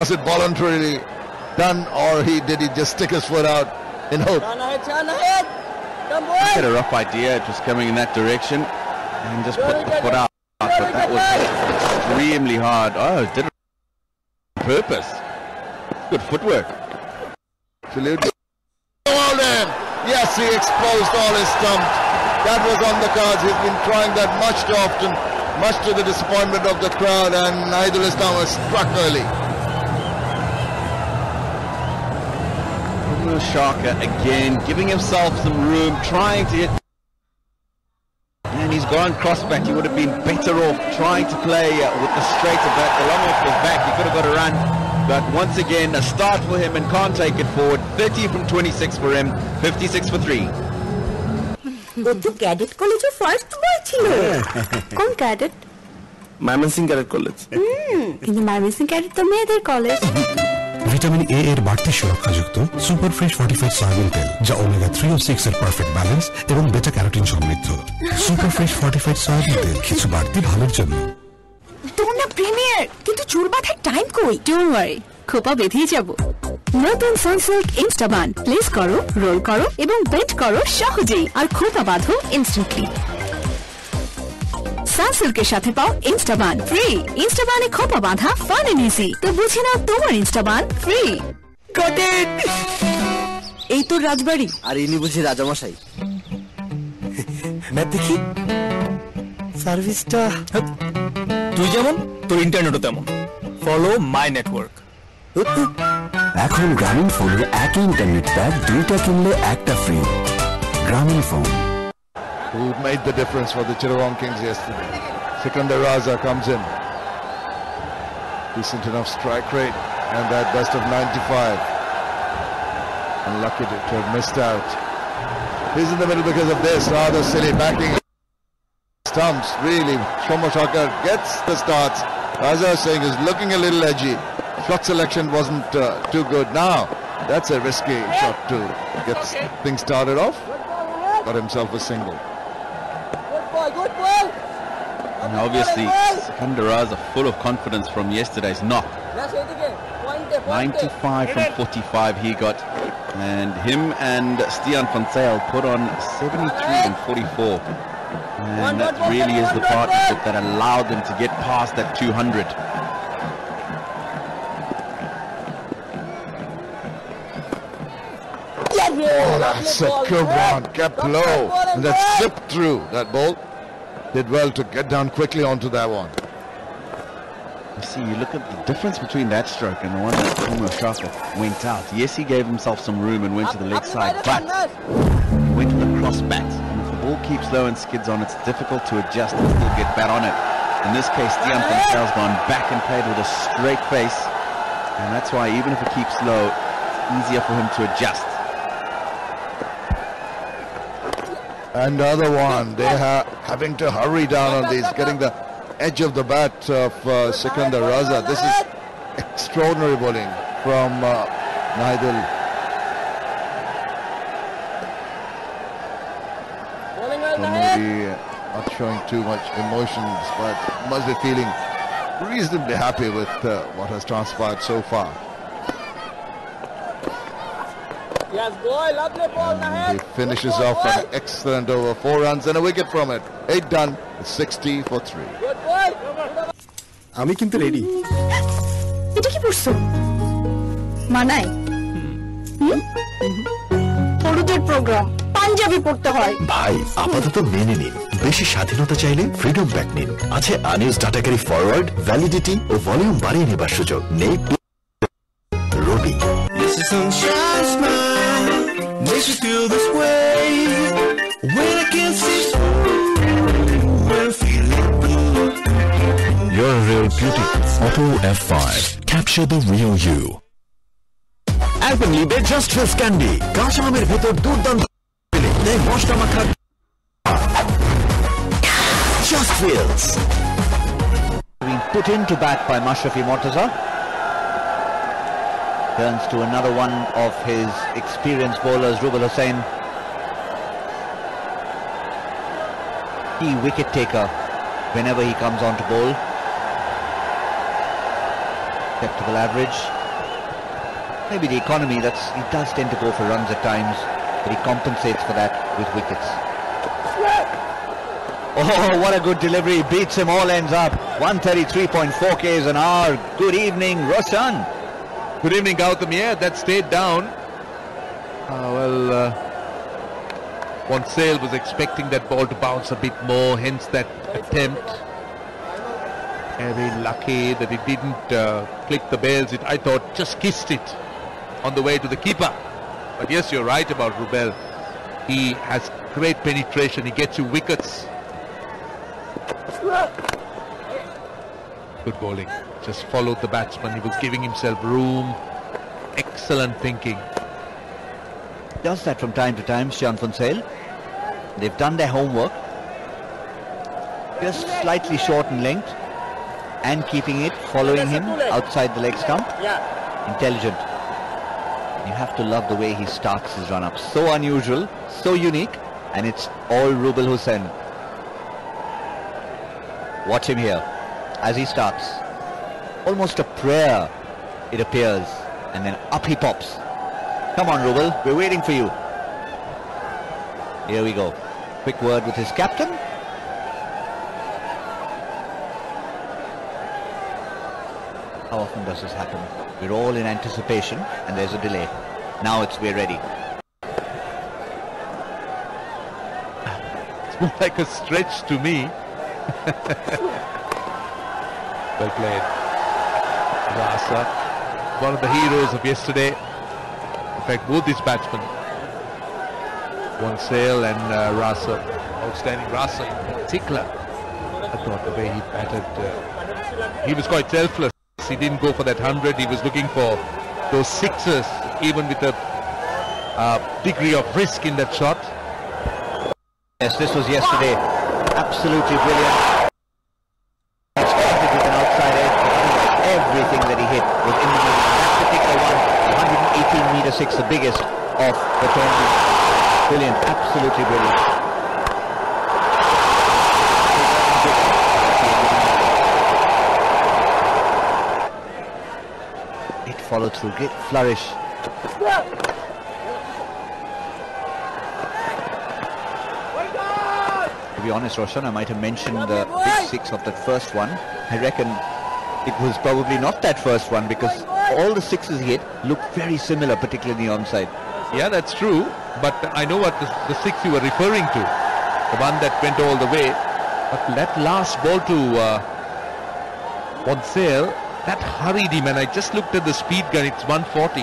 Was it voluntarily done, or did he just stick his foot out in hope? Turn ahead. Come on. He had a rough idea, just coming in that direction, and just put the foot out. But that was extremely hard. Oh, it did it on purpose. Good footwork. Absolutely. Well then. Yes, he exposed all his stumps. That was on the cards. He's been trying that much too often, much to the disappointment of the crowd, and Naidul Islam was struck early. Shaka again, giving himself some room, trying to hit. And he's gone cross-back. He would have been better off trying to play with the straighter back, along with his back. He could have got a run. But once again, a start for him and can't take it forward. 30 from 26 for him, 56 for 3. তো cadet কলেজে first boy ছিল। কোন cadet? Mymensingh cadet college. কিন্তু Mymensingh cadet তো মেয়েদের college. Vitamin A এর বাড়তি সুরক্ষাযুক্ত super fresh fortified soybean তেল, যা ওমেগা 3 ও 6 এর পারফেক্ট ব্যালেন্স এবং বেটা ক্যারোটিন সমৃদ্ধ। সুপার ফ্রেশ ফর্টিফাইড সয়াবিন তেল, কিছু বাড়তি ভালোর জন্য। তোর না প্রিমিয়ার, কিন্তু চুল বাঁধার টাইম কই? ডোন্ট ওয়ারি, খোপা বেঁধেই যাব। নতুন সানসিল্ক ইনস্টাবান প্লেস করো, রোল করো এবং বেন্ড করো সহজেই, আর খোপা বাঁধো ইনস্ট্যান্টলি। সানসিল্কের সাথে পাও ইনস্টাবান ফ্রি। ইনস্টাবানে খোপা বাঁধা ফান এন্ড ইজি। তো বুঝে নাও তোমার ইনস্টাবান ফ্রি। কাটেন। এই তো রাজবাড়ি। আর ইনি বুঝি রাজামশাই। ম্যাপ দেখি। সার্ভিসটা তুই যেমন তোর ইন্টারনেটও তেমন। Follow my network. এখন গ্রামীণ ফোনে একই ইন্টারনেট প্যাক, দুইটা কিনলে একটা ফ্রি। গ্রামীণ phone. Who made the difference for the Chittagong Kings yesterday? Sikandar Raza comes in. Decent enough strike rate and that best of 95. Unlucky to have missed out. He's in the middle because of this. Rather silly backing stumps. Really, Shomo Shaka gets the starts. Raza saying is looking a little edgy. Shot selection wasn't too good. Now, that's a risky shot to get things started off. Got himself a single. Good ball. And obviously, Sikandar Raza full of confidence from yesterday's knock. 95 from 45 he got. And him and Stian van Zyl put on 73 and 44. And that really is the partnership that allowed them to get past that 200. Oh, that's a good one. Kept low. And that slipped through that ball. Did well to get down quickly onto that one. You see, you look at the difference between that stroke and the one that Shomo Shaka went out. Yes, he gave himself some room and went to the leg side, but he went to the cross bat. And if the ball keeps low and skids on, it's difficult to adjust and still get bat on it. In this case, Stian van Zyl's gone back and played with a straight face. And that's why even if it keeps low, it's easier for him to adjust. And the other one, they are having to hurry down on these, getting the edge of the bat of Sikandar Raza. This is extraordinary bowling from Naidul. So maybe not showing too much emotions, but must be feeling reasonably happy with what has transpired so far. Yes, boy, lovely ball ahead. He finishes off an excellent over, 4 runs and a wicket from it. 8 done, 60 for 3. Good boy. আমি কিন্তু ready. এটা কি পড়ছো? মানাই? হলুদের programme, panjabi পড়তে হয়। ভাই, আপাতত মেনে নিন। বেশি স্বাধীনতা চাইলে ফ্রিডম ব্যাক নিন। আছে unused data carry forward, validity ও ভলিউম বাড়িয়ে নেবার সুযোগ। নেই রবি। Makes me feel this way when I can't see when I'm feeling blue. You're a real beauty. Oppo F5. Capture the real you. Alpenliebe just feels candy. কাঁচা আমের ভেতর দুর্দান্ত নেই মশলা মাখা। Just feels. Being put into bat by Mashrafi Mortaza. Turns to another one of his experienced bowlers, Rubal Hussain. Key wicket taker whenever he comes on to bowl. Acceptable average. Maybe the economy, he does tend to go for runs at times, but he compensates for that with wickets. Oh, what a good delivery. Beats him, all ends up. 133.4 k's an hour. Good evening, Roshan. Good evening, Gautam. Yeah, that stayed down. Wansale was expecting that ball to bounce a bit more, hence that attempt. Very lucky that it didn't clip the bails. I thought just kissed it on the way to the keeper. But yes, you're right about Rubel. He has great penetration. He gets you wickets. Good bowling. Just followed the batsman. He was giving himself room. Excellent thinking. Does that from time to time, Shan Wansale. They've done their homework. Just slightly short in length. And keeping it, following him outside the leg stump. Intelligent. You have to love the way he starts his run-up. So unusual, so unique, and it's all Rubel Hussain. Watch him here as he starts. Almost a prayer, it appears, and then up he pops. Come on, Rubel, we're waiting for you. Here we go. Quick word with his captain. How often does this happen? We're all in anticipation and there's a delay. Now we're ready. It's more like a stretch to me. Well played. Rasa, one of the heroes of yesterday. In fact, both these batsmen, Wansale and Rasa, outstanding. Rasa in particular, I thought the way he batted, he was quite selfless. He didn't go for that 100. He was looking for those sixes, even with a degree of risk in that shot. Yes, this was yesterday. Absolutely brilliant. He started with an outside edge, but everything that he hit was in the middle. That particular one, 118-meter six, the biggest of the tournament. Brilliant, absolutely brilliant. It followed through, great flourish. To be honest, Roshan, I might have mentioned the big six of that first one. I reckon it was probably not that first one because all the sixes he hit looked very similar, particularly in the onside. Yeah, that's true. But I know what the six you were referring to. The one that went all the way. But that last ball to Wansale, that hurried him, and I just looked at the speed gun. It's 140.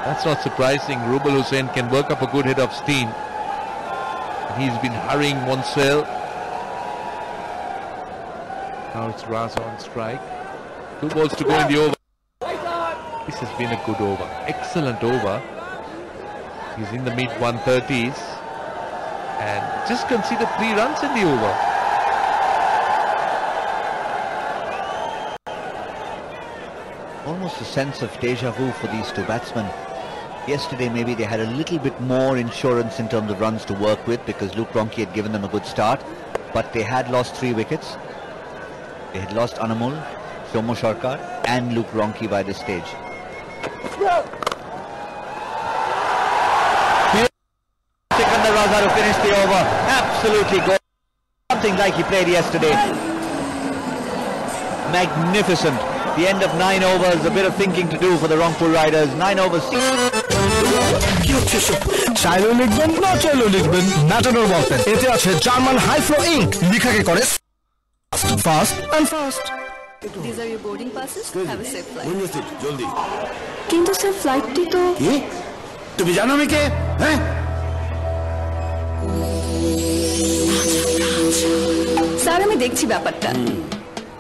That's not surprising. Rubel Hussain can work up a good head of steam. He's been hurrying Wansale. Now it's Rasa on strike. 2 balls to go in the over. This has been a good over. Excellent over. He's in the mid 130s. And just conceded 3 runs in the over. Almost a sense of deja vu for these two batsmen. Yesterday maybe they had a little bit more insurance in terms of runs to work with because Luke Ronchi had given them a good start, but they had lost 3 wickets. They had lost Anamul, Shomo Sarkar and Luke Ronchi by this stage. Sikandar Raza to finish the over. Absolutely good. Something like he played yesterday. Magnificent. The end of 9 overs, a bit of thinking to do for the Rangpur Riders. 9 overs, 6. চাইলেও লিখবেন না চাইলেও লিখবেন matador বলতেন এতে আছে German high flow ink লেখাকে করে fast and fast These are your boarding passes. Have a safe flight. জলদি কিন্তু স্যার ফ্লাইটটি তো কি তুমি জানো আমি কে হ্যাঁ স্যার আমি দেখছি ব্যাপারটা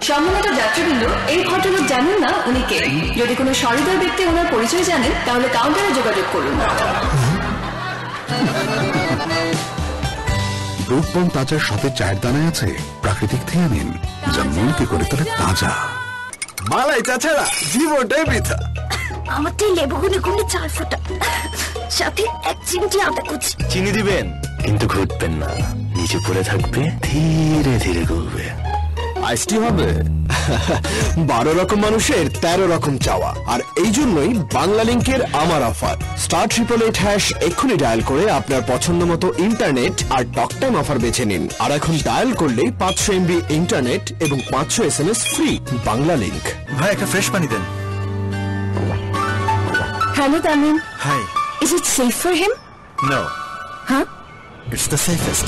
সম্মানিত যাত্রীবৃন্দ এই ভদ্রলোক জানেন না উনি কে যদি কোনো সহৃদয় ব্যক্তি ওনার পরিচয় জানেন তাহলে কাউন্টারে যোগাযোগ করুন রূপবন তাজার সাথে চায়ের দানায় আছে প্রাকৃতিক থেকে নিন যা মনকে করে তোলে তাজা মালাই তাছাড়া জীবনটাই বৃথা আমারটাই লেবু গুনে গুনে 4 ফোঁটা সাথে 1 চিমটি আদা কুচি চিনি দিবেন কিন্তু ঘুরবেন না নিচে পড়ে থাকবে ধীরে ধীরে ঘুরবে আইসটি হবে 12 রকম মানুষের 13 রকম চাওয়া, আর এই জন্যই বাংলা লিংকের আমার অফার *888# এক্ষুনি ডায়াল করে আপনার পছন্দ মতো ইন্টারনেট আর টক টাইম অফার বেছে নিন। আর এখন ডায়াল করলেই 500 MB ইন্টারনেট এবং 500 SMS ফ্রি। বাংলা লিংক। ভাই একটা ফ্রেশ পানি দেন। Hello, Tamin. Hi. Is it safe for him? No, Huh? It's the safest.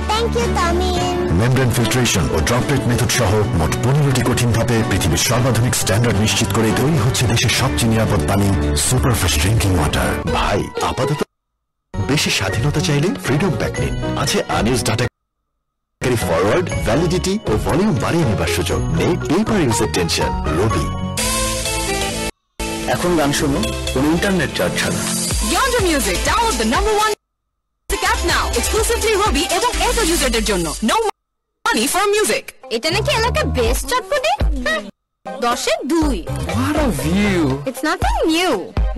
Thank you Tamim. Membrane filtration ও ড্রপলেট মেথড সহ মোট 15টি কঠিন ধাপে পৃথিবীর সর্বাধুনিক স্ট্যান্ডার্ড নিশ্চিত করে তৈরি হচ্ছে দেশের সবচেয়ে নিরাপদ পানি সুপার ফ্রেশ ড্রিঙ্কিং ওয়াটার। ভাই আপাতত বেশি স্বাধীনতা চাইলে ফ্রিডম প্যাক নিন। আছে unused data carry forward, validity ও ভলিউম বাড়িয়ে নেবার সুযোগ। নেই পেপার ইউজের টেনশন। রবি। এখন গান শুনো কোনো ইন্টারনেট চার্জ ছাড়া। Yonder Music. Download the #1 music app now. Exclusively Robi এবং Airtel userদের জন্য. No money for music. এটা নাকি এলাকার বেস্ট চটপটি। 10-এ 2। What a view! It's nothing new.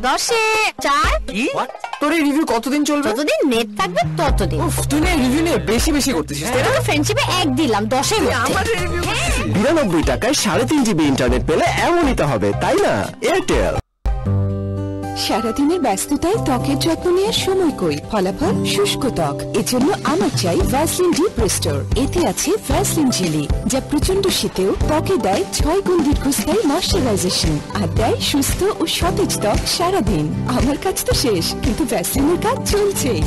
10-এ 4। তোর এই রিভিউ কতদিন চলবে? যতদিন নেট থাকবে ততদিন। উফ, তুই না রিভিউ নিয়ে বেশি করতেছিস। এটা তো ফ্রেন্ডশিপে 1 দিলাম 10-এর মধ্যে। 92 টাকায় 3.5 GB ইন্টারনেট পেলে এমনই তো হবে, তাই না? এয়ারটেল। সারাদিনের ব্যস্ততায় ত্বকের যত্ন নেওয়ার সময় কই, ফলাফল শুষ্ক ত্বক। এজন্য আমার চাই ভ্যাসলিন ডিপ রেস্টোর। এতে আছে ভ্যাসলিন জেলি, যা প্রচন্ড শীতেও ত্বকে দেয় 6 গুণ দীর্ঘস্থায়ী ময়শ্চারাইজেশন আর দেয় সুস্থ ও সতেজ ত্বক সারাদিন। আমার কাজ তো শেষ, কিন্তু ভ্যাসলিনের কাজ চলছেই।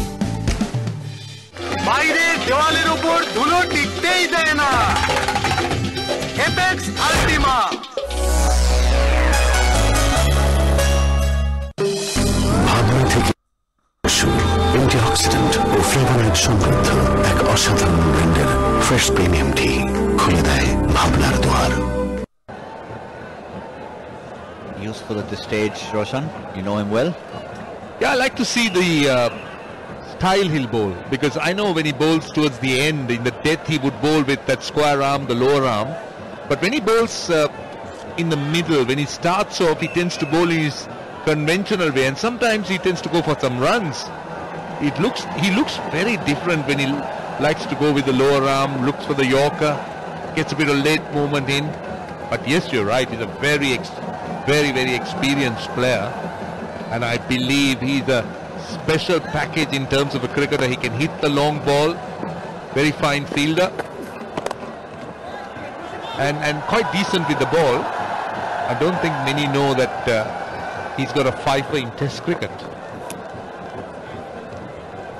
বাইরে দেওয়ালের উপর ধুলো টিকতেই দেয় না। এপেক্স আল্টিমা। ভাবনা থেকে অ্যান্টিঅক্সিডেন্ট ও ফ্লেভারের সমৃদ্ধ এক অসাধারণ ব্র্যান্ডের ফ্রেশ প্রিমিয়াম টি খুলে দেয় ভাবনার দুয়ার। Useful at this stage, Roshan. You know him well. Yeah, I like to see the style he'll bowl, because I know when he bowls towards the end, in the death, he would bowl with that square arm, the lower arm. But when he bowls in the middle, when he starts off, he tends to bowl in his conventional way, and sometimes he tends to go for some runs. He looks very different when he likes to go with the lower arm, looks for the Yorker, gets a bit of late movement in. But yes, you're right, he's a very experienced player, and I believe he's a special package in terms of a cricketer. He can hit the long ball, very fine fielder, and quite decent with the ball. I don't think many know that he's got a fifer in Test cricket.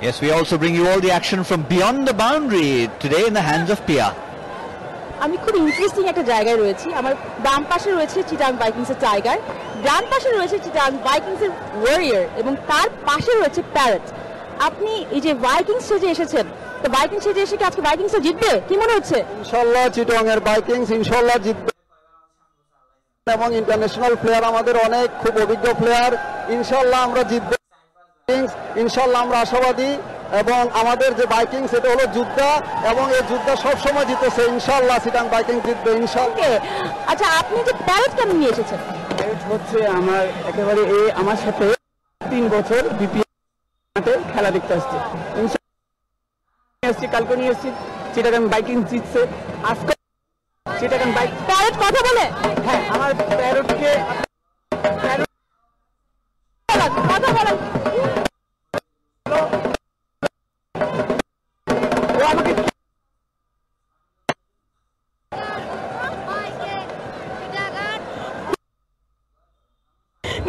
Yes, we also bring you all the action from beyond the boundary today in the hands of Pia. আমি খুব interesting একটা জায়গায় রয়েছি। আমার বাম পাশে রয়েছে Chittagong ভাইকিংসের tiger, ডান পাশে রয়েছে চিটাং ভাইকিংসের ওয়ারিয়র, এবং তার পাশে রয়েছে প্যারেট। আপনি এই যে ভাইকিংস সেজে এসেছেন, তো ভাইকিংস সেজে এসে কি আজকে ভাইকিংস জিতবে কি মনে হচ্ছে? ইনশাআল্লাহ চিটাং এর ভাইকিংস ইনশাআল্লাহ জিতবে, এবং ইন্টারন্যাশনাল প্লেয়ার আমাদের অনেক খুব অভিজ্ঞ প্লেয়ার। ইনশাআল্লাহ আমরা জিতবো, ইনশাআল্লাহ আমরা আশাবাদী। এবং আমাদের যে ভাইকিং সেটা হলো যোদ্ধা, এবং এই যোদ্ধা সবসময় জিতেছে। ইনশাআল্লাহ চিটাং ভাইকিং জিতবে ইনশাআল্লাহ। আচ্ছা, আপনি যে প্যারেট কেন নিয়ে এসেছেন? প্যারেট হচ্ছে আমার একেবারে আমার সাথে 3 বছর বিপিএল খেলা দেখতে আসছে। ইনশাআল্লাহ কালকে নিয়ে এসেছি, চিটাং ভাইকিং জিতছে আজকে। চিটাং ভাইকিং প্যারেট কথা বলে? হ্যাঁ, আমার প্যারেটকে কথা বলে।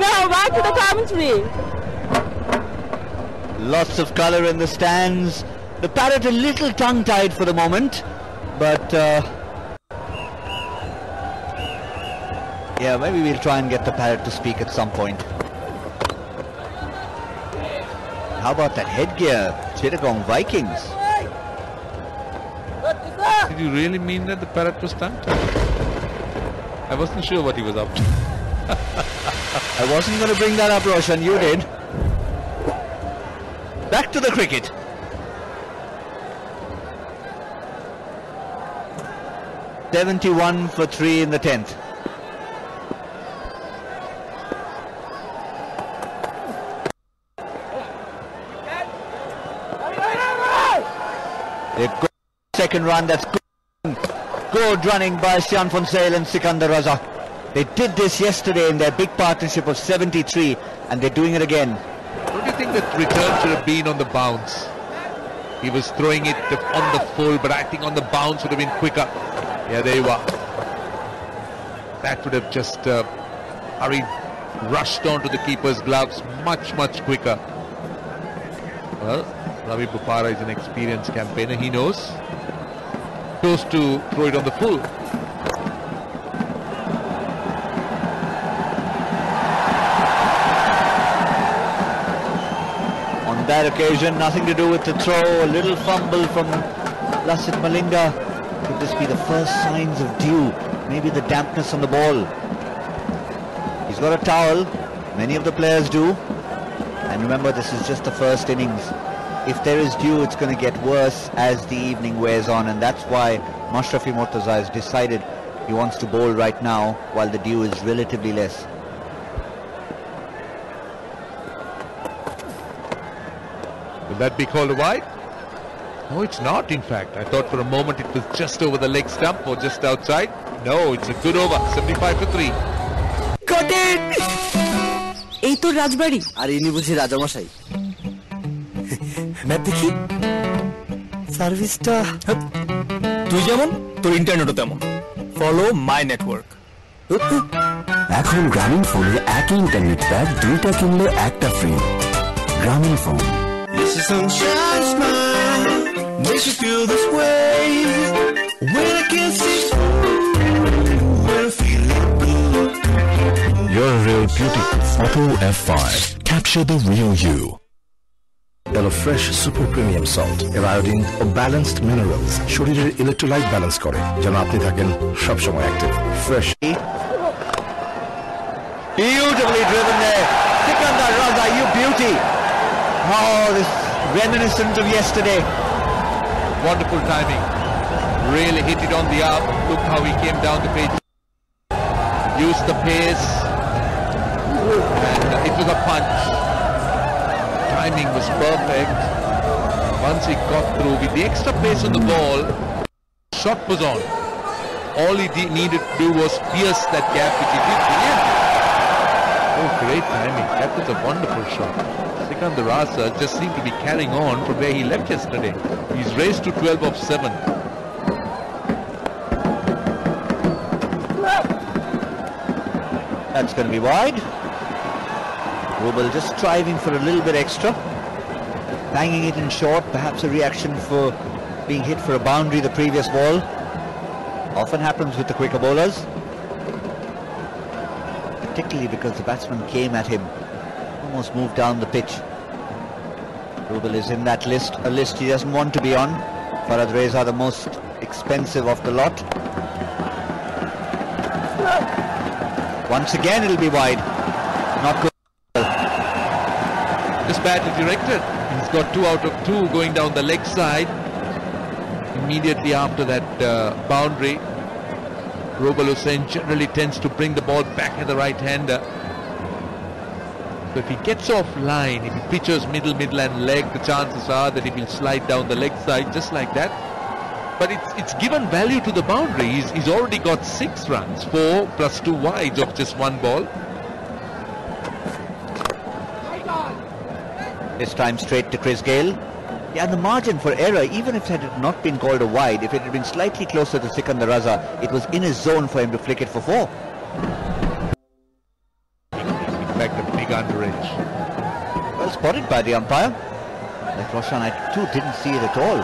Now back to the commentary. Lots of colour in the stands. The parrot a little tongue-tied for the moment, but yeah, maybe we'll try and get the parrot to speak at some point. How about that headgear, Chittagong Vikings? Did you really mean that the parrot was stunned? I wasn't sure what he was up to. I wasn't going to bring that up, Roshan. You did. Back to the cricket. $71 for 3 in the 10th. They've got second run. That's good. Good running by Sian Fonsail and Sikandar Raza. They did this yesterday in their big partnership of 73 and they're doing it again. Don't you think that return should have been on the bounce? He was throwing it on the full, but I think on the bounce would have been quicker. Yeah, there you are. That would have just rushed onto the keeper's gloves much quicker. Well, Ravi Bopara is an experienced campaigner. He knows. Close to throw it on the full. On that occasion, nothing to do with the throw. A little fumble from Lasith Malinga. Could this be the first signs of dew? Maybe the dampness on the ball. He's got a towel. Many of the players do. And remember, this is just the first innings. If there is dew, it's going to get worse as the evening wears on, and that's why Mashrafi Mortaza has decided he wants to bowl right now while the dew is relatively less. Will that be called a wide? No, it's not, in fact. I thought for a moment it was just over the leg stump or just outside. No, it's a good over. 75 for 3. Got it! এই তো রাজবাড়ি আর ইনি বুঝি রাজামশাই map দেখি সার্ভিসটা তুই যেমন তোর ইন্টারনেটও তেমন ফলো মাই নেটওয়ার্ক এখন গ্রামীণ ফোনে একই ইন্টারনেট প্যাক দুইটা কিনলে একটা ফ্রি গ্রামীণ phone Yes, the sun shines smile makes you feel this way when I can't see when I feel good. You're a real beauty. Auto F5. Capture the real you. Hello Fresh Super Premium Salt এর iodine ও balanced minerals শরীরের electrolyte balance করে যেন আপনি থাকেন সব সময় active fresh Beautifully driven there. Sikandar Raza, you beauty. Oh, this reminiscent of yesterday. Wonderful timing. Really hit it on the up. Look how he came down the pitch. Used the pace. And it was a punch. Timing was perfect. Once he got through with the extra pace on the ball, shot was on. All he needed to do was pierce that gap, which he did. Brilliant. Oh, great timing. That was a wonderful shot. Sikandar Raza just seemed to be carrying on from where he left yesterday. He's raised to 12 of 7. That's going to be wide. Rubel just striving for a little bit extra. Banging it in short, perhaps a reaction for being hit for a boundary the previous ball. Often happens with the quicker bowlers. Particularly because the batsman came at him, almost moved down the pitch. Rubel is in that list, a list he doesn't want to be on. Farhad Reza the most expensive of the lot. Once again it'll be wide. Not good. This bat is directed. He's got 2 out of 2 going down the leg side. Immediately after that boundary, Rubel Hussain generally tends to bring the ball back at the right-hander. So if he gets off line, if he pitches middle and leg, the chances are that he will slide down the leg side just like that. But it's given value to the boundary. He's already got 6 runs, 4 plus 2 wides of just 1 ball. This time straight to Chris Gayle. Yeah, and the margin for error, even if it had not been called a wide, if it had been slightly closer to Sikandar Raza, it was in his zone for him to flick it for 4. In fact, a big underage. Well spotted by the umpire. Like Roshan, I too didn't see it at all.